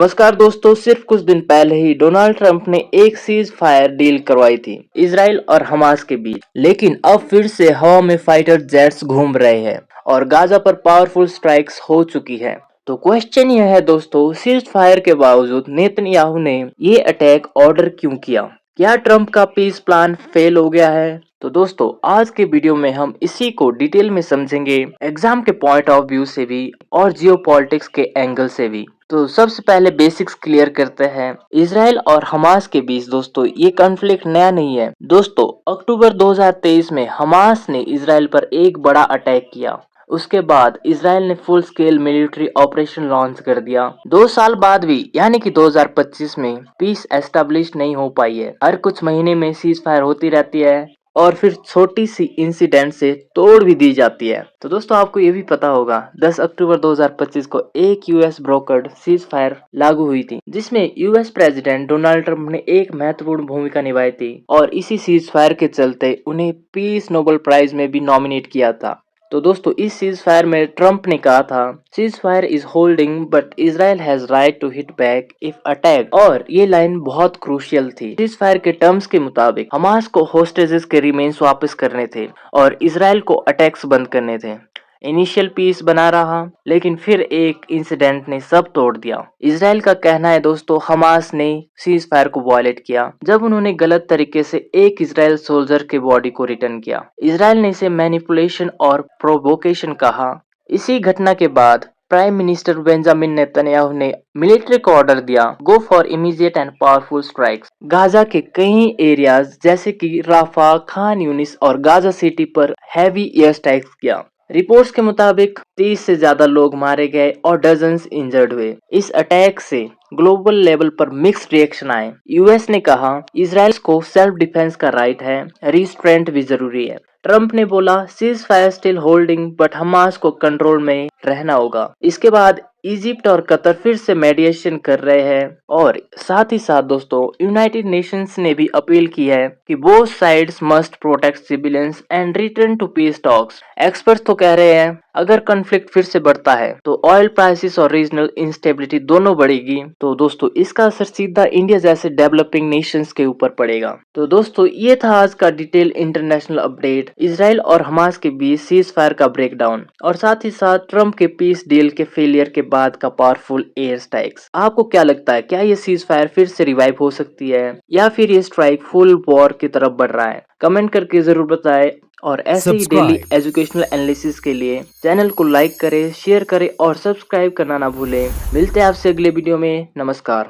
नमस्कार दोस्तों, सिर्फ कुछ दिन पहले ही डोनाल्ड ट्रंप ने एक सीज फायर डील करवाई थी इजराइल और हमास के बीच। लेकिन अब फिर से हवा में फाइटर जेट्स घूम रहे हैं और गाजा पर पावरफुल स्ट्राइक्स हो चुकी है। तो क्वेश्चन यह है दोस्तों, सीज फायर के बावजूद नेतन्याहू ने ये अटैक ऑर्डर क्यों किया? क्या ट्रंप का पीस प्लान फेल हो गया है? तो दोस्तों, आज के वीडियो में हम इसी को डिटेल में समझेंगे, एग्जाम के पॉइंट ऑफ व्यू से भी और जियोपॉलिटिक्स के एंगल से भी। तो सबसे पहले बेसिक्स क्लियर करते हैं। इजराइल और हमास के बीच दोस्तों ये कॉन्फ्लिक्ट नया नहीं है। दोस्तों, अक्टूबर 2023 में हमास ने इजराइल पर एक बड़ा अटैक किया। उसके बाद इजराइल ने full scale military operation launch कर दिया। 2 साल बाद भी यानी कि 2025 में पीस एस्टेब्लिश नहीं हो पाई है। हर कुछ महीने में सीज फायर होती रहती है और फिर छोटी सी इंसिडेंट से तोड़ भी दी जाती है। तो दोस्तों, आपको ये भी पता होगा 10 अक्टूबर 2025 को एक यूएस ब्रोकर्ड सीज फायर लागू हुई थी, जिसमें यूएस प्रेसिडेंट डोनाल्ड ट्रंप ने एक महत्वपूर्ण भूमिका निभाई थी और इसी सीज फायर के चलते उन्हें पीस नोबेल प्राइज में भी नॉमिनेट किया था। तो दोस्तों, इस सीज फायर में ट्रंप ने कहा था, ceasefire is holding but Israel has right to hit back if attack. और ये लाइन बहुत क्रूशियल थी। सीज फायर के टर्म्स के मुताबिक हमास को होस्टेजेस के रिमेन्स वापस करने थे और इजराइल को अटैक्स बंद करने थे। इनिशियल पीस बना रहा, लेकिन फिर एक इंसिडेंट ने सब तोड़ दिया। इजराइल का कहना है दोस्तों, हमास ने सीज फायर को वायलेट किया जब उन्होंने गलत तरीके से एक इजराइल सोल्जर के बॉडी को रिटर्न किया। इजराइल ने इसे मैनिपुलेशन और प्रोवोकेशन कहा। इसी घटना के बाद प्राइम मिनिस्टर बेंजामिन नेतन्याहू ने मिलिट्री को ऑर्डर दिया, go for immediate and powerful strikes. Gaza के कई एरियाज जैसे कि राफा, खान यूनिस और गाजा सिटी पर हैवी एयर स्ट्राइक्स किया। रिपोर्ट्स के मुताबिक 30 से ज्यादा लोग मारे गए और डजन्स इंजर्ड हुए। इस अटैक से ग्लोबल लेवल पर मिक्स्ड रिएक्शन आए। यूएस ने कहा, इजराइल को सेल्फ डिफेंस का राइट है, रिस्ट्रेंट भी जरूरी है। ट्रंप ने बोला, cease fire still holding but Hamas को कंट्रोल में रहना होगा। इसके बाद इजिप्ट और कतर फिर से मेडिएशन कर रहे हैं और साथ ही साथ दोस्तों, यूनाइटेड नेशंस ने भी अपील की है कि both sides must protect civilians and return to peace talks. Experts तो कह रहे हैं, अगर कॉन्फ्लिक्ट फिर से बढ़ता है तो ऑयल प्राइसेस और रीजनल इंस्टेबिलिटी दोनों बढ़ेगी। तो दोस्तों, इसका असर सीधा इंडिया जैसे डेवलपिंग नेशंस के ऊपर पड़ेगा। तो दोस्तों, ये था आज का डिटेल इंटरनेशनल अपडेट, इजराइल और हमास के बीच सीज फायर का ब्रेकडाउन और साथ ही साथ ट्रंप के पीस डील के फेलियर के बाद का पावरफुल एयर स्ट्राइक्स। आपको क्या लगता है, क्या ये सीज फायर फिर से रिवाइव हो सकती है या फिर ये स्ट्राइक फुल वॉर की तरफ बढ़ रहा है? कमेंट करके जरूर बताएं और ऐसे ही डेली Subscribe. एजुकेशनल एनालिसिस के लिए चैनल को लाइक करें, शेयर करें और सब्सक्राइब करना ना भूलें। मिलते हैं आपसे अगले वीडियो में। नमस्कार।